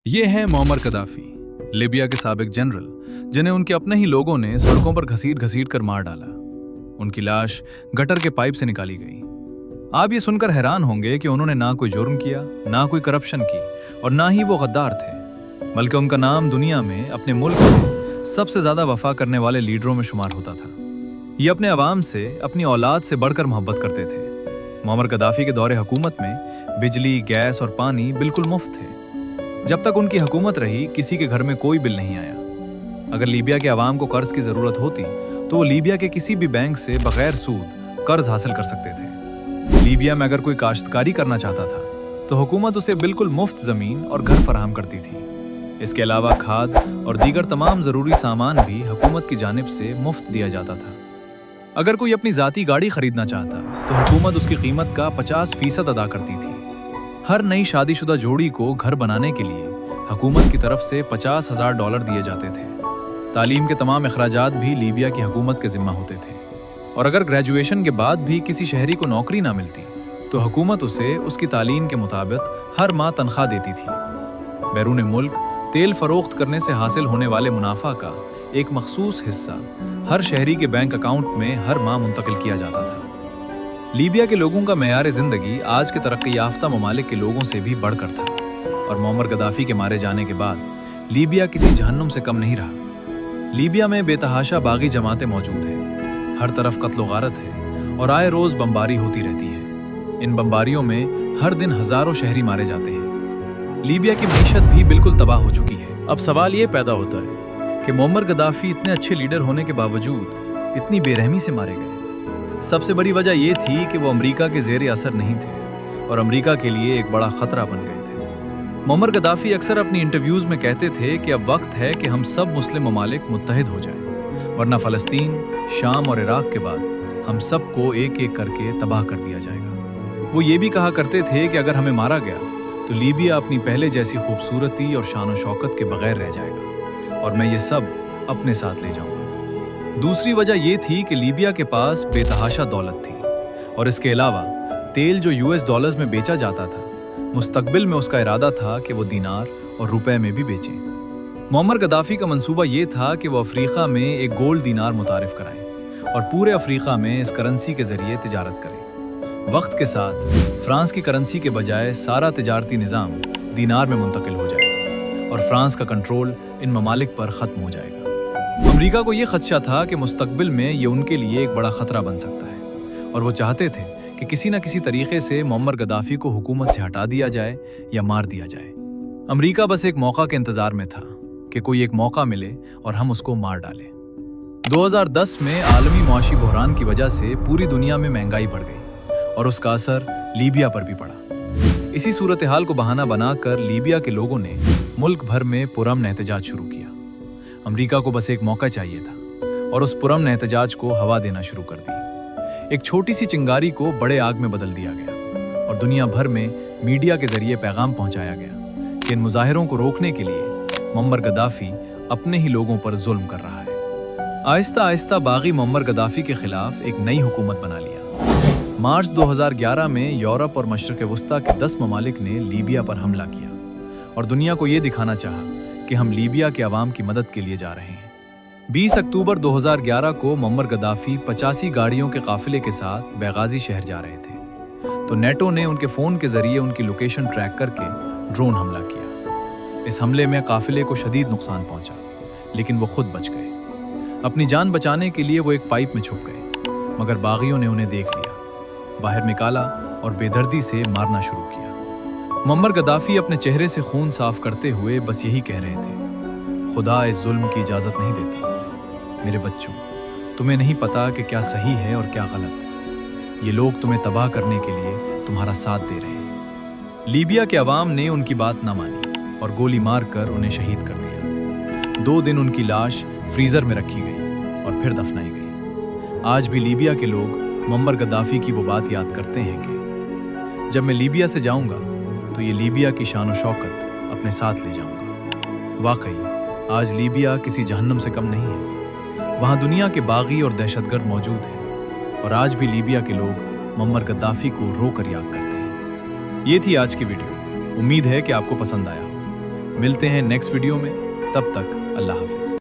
ये हैं Muammar Gaddafi, Libya के साबिक जनरल, जिन्हें उनके अपने ही लोगों ने सड़कों पर घसीट घसीट कर मार डाला। उनकी लाश गटर के पाइप से निकाली गई। आप ये सुनकर हैरान होंगे कि उन्होंने ना कोई जुर्म किया, ना कोई करप्शन की, और ना ही वो गद्दार थे, बल्कि उनका नाम दुनिया में अपने मुल्क से सबसे ज्यादा वफा करने वाले लीडरों में शुमार होता था। ये अपने अवाम से, अपनी औलाद से बढ़कर मोहब्बत करते थे। मुअम्मर गद्दाफी के दौरे हुकूमत में बिजली, गैस और पानी बिल्कुल मुफ्त थे। जब तक उनकी हुकूमत रही, किसी के घर में कोई बिल नहीं आया। अगर लीबिया के अवाम को कर्ज की जरूरत होती तो वो लीबिया के किसी भी बैंक से बगैर सूद कर्ज हासिल कर सकते थे। लीबिया में अगर कोई काश्तकारी करना चाहता था तो हुकूमत उसे बिल्कुल मुफ्त जमीन और घर फराहम करती थी। इसके अलावा खाद और दीगर तमाम जरूरी सामान भी हुकूमत की जानिब से मुफ्त दिया जाता था। अगर कोई अपनी जाती गाड़ी खरीदना चाहता तो हुकूमत उसकी कीमत का 50% अदा करती थी। हर नई शादीशुदा जोड़ी को घर बनाने के लिए हुकूमत की तरफ से $50,000 दिए जाते थे। तालीम के तमाम अखराजात भी लीबिया की हुकूमत के जिम्मा होते थे, और अगर ग्रेजुएशन के बाद भी किसी शहरी को नौकरी ना मिलती तो हुकूमत उसे उसकी तालीम के मुताबिक हर माह तनख्वाह देती थी। बैरून मुल्क तेल फरोख्त करने से हासिल होने वाले मुनाफा का एक मखसूस हिस्सा हर शहरी के बैंक अकाउंट में हर माह मुंतकिल किया जाता था। लीबिया के लोगों का मेयार ज़िंदगी आज के तरक्की याफ्ता ममालिक के लोगों से भी बढ़कर था, और मुअम्मर गद्दाफी के मारे जाने के बाद लीबिया किसी जहन्नुम से कम नहीं रहा। लीबिया में बेतहाशा बागी जमातें मौजूद हैं, हर तरफ कत्ल गारत है और आए रोज़ बमबारी होती रहती है। इन बमबारियों में हर दिन हज़ारों शहरी मारे जाते हैं। लीबिया की मईशत भी बिल्कुल तबाह हो चुकी है। अब सवाल ये पैदा होता है कि मुअम्मर गद्दाफी इतने अच्छे लीडर होने के बावजूद इतनी बेरहमी से मारे गए। सबसे बड़ी वजह यह थी कि वो अमेरिका के ज़ेरे असर नहीं थे और अमेरिका के लिए एक बड़ा खतरा बन गए थे। मुअम्मर गद्दाफी अक्सर अपनी इंटरव्यूज़ में कहते थे कि अब वक्त है कि हम सब मुस्लिम ममालिक मुत्तहिद हो जाएं, वरना फ़लस्तीन, शाम और इराक के बाद हम सबको एक एक करके तबाह कर दिया जाएगा। वो ये भी कहा करते थे कि अगर हमें मारा गया तो लीबिया अपनी पहले जैसी खूबसूरती और शान व शौकत के बगैर रह जाएगा, और मैं ये सब अपने साथ ले जाऊँगा। दूसरी वजह यह थी कि लीबिया के पास बेतहाशा दौलत थी, और इसके अलावा तेल जो US डॉलर्स में बेचा जाता था, मुस्तकबिल में उसका इरादा था कि वो दीनार और रुपए में भी बेचे। मुअम्मर गद्दाफी का मंसूबा ये था कि वो अफ्रीका में एक गोल्ड दीनार मुतारिफ कराएं और पूरे अफ्रीका में इस करेंसी के जरिए तिजारत करें। वक्त के साथ फ्रांस की करेंसी के बजाय सारा तिजारती निज़ाम दीनार में मुंतकिल हो जाएगा और फ्रांस का कंट्रोल इन ममालिक पर ख़त्म हो जाएगा। अमेरिका को ये खदशा था कि मुस्तकबिल में ये उनके लिए एक बड़ा खतरा बन सकता है, और वो चाहते थे कि किसी न किसी तरीके से मुअम्मर गद्दाफी को हुकूमत से हटा दिया जाए या मार दिया जाए। अमेरिका बस एक मौका के इंतजार में था कि कोई एक मौका मिले और हम उसको मार डालें। 2010 में आलमी मुआशी बहरान की वजह से पूरी दुनिया में महंगाई बढ़ गई और उसका असर लीबिया पर भी पड़ा। इसी सूरत हाल को बहाना बनाकर लीबिया के लोगों ने मुल्क भर में पुरअमन एहतजाज शुरू किया। अमेरिका को बस एक मौका चाहिए था और उस पुरअमन एहतजाज को हवा देना शुरू कर दी। एक छोटी सी चिंगारी को बड़े आग में बदल दिया गया और दुनिया भर में मीडिया के जरिए पैगाम पहुंचाया गया कि इन मुजाहिरों को रोकने के लिए मुअम्मर गद्दाफी अपने ही लोगों पर जुल्म कर रहा है। आहिस्ता आहिस्ता बागी मुअम्मर गद्दाफी के खिलाफ एक नई हुकूमत बना लिया। मार्च 2011 में यूरोप और मशरक़ वस्ता के 10 ममालिक ने लीबिया पर हमला किया और दुनिया को ये दिखाना चाहा कि हम लीबिया के अवाम की मदद के लिए जा रहे हैं। 20 अक्टूबर 2011 को मुअम्मर गद्दाफी 85 गाड़ियों के काफिले के साथ बेगाजी शहर जा रहे थे, तो नेटो ने उनके फ़ोन के ज़रिए उनकी लोकेशन ट्रैक करके ड्रोन हमला किया। इस हमले में काफिले को शदीद नुकसान पहुंचा, लेकिन वो खुद बच गए। अपनी जान बचाने के लिए वो एक पाइप में छुप गए, मगर बागियों ने उन्हें देख लिया, बाहर निकाला और बेदर्दी से मारना शुरू किया। मुअम्मर गद्दाफी अपने चेहरे से खून साफ करते हुए बस यही कह रहे थे, खुदा इस जुल्म की इजाज़त नहीं देता। मेरे बच्चों, तुम्हें नहीं पता कि क्या सही है और क्या गलत। ये लोग तुम्हें तबाह करने के लिए तुम्हारा साथ दे रहे हैं। लीबिया के अवाम ने उनकी बात ना मानी और गोली मारकर उन्हें शहीद कर दिया। 2 दिन उनकी लाश फ्रीज़र में रखी गई और फिर दफनाई गई। आज भी लीबिया के लोग मुअम्मर गद्दाफी की वो बात याद करते हैं कि जब मैं लीबिया से जाऊंगा तो ये लीबिया की शान व शौकत अपने साथ ले जाऊंगा। वाकई आज लीबिया किसी जहन्नुम से कम नहीं है। वहाँ दुनिया के बागी और दहशतगर्द मौजूद हैं, और आज भी लीबिया के लोग मुअम्मर गद्दाफी को रो कर याद करते हैं। ये थी आज की वीडियो। उम्मीद है कि आपको पसंद आया हो। ملتے ہیں نیکسٹ ویڈیو میں، تب تک اللہ حافظ۔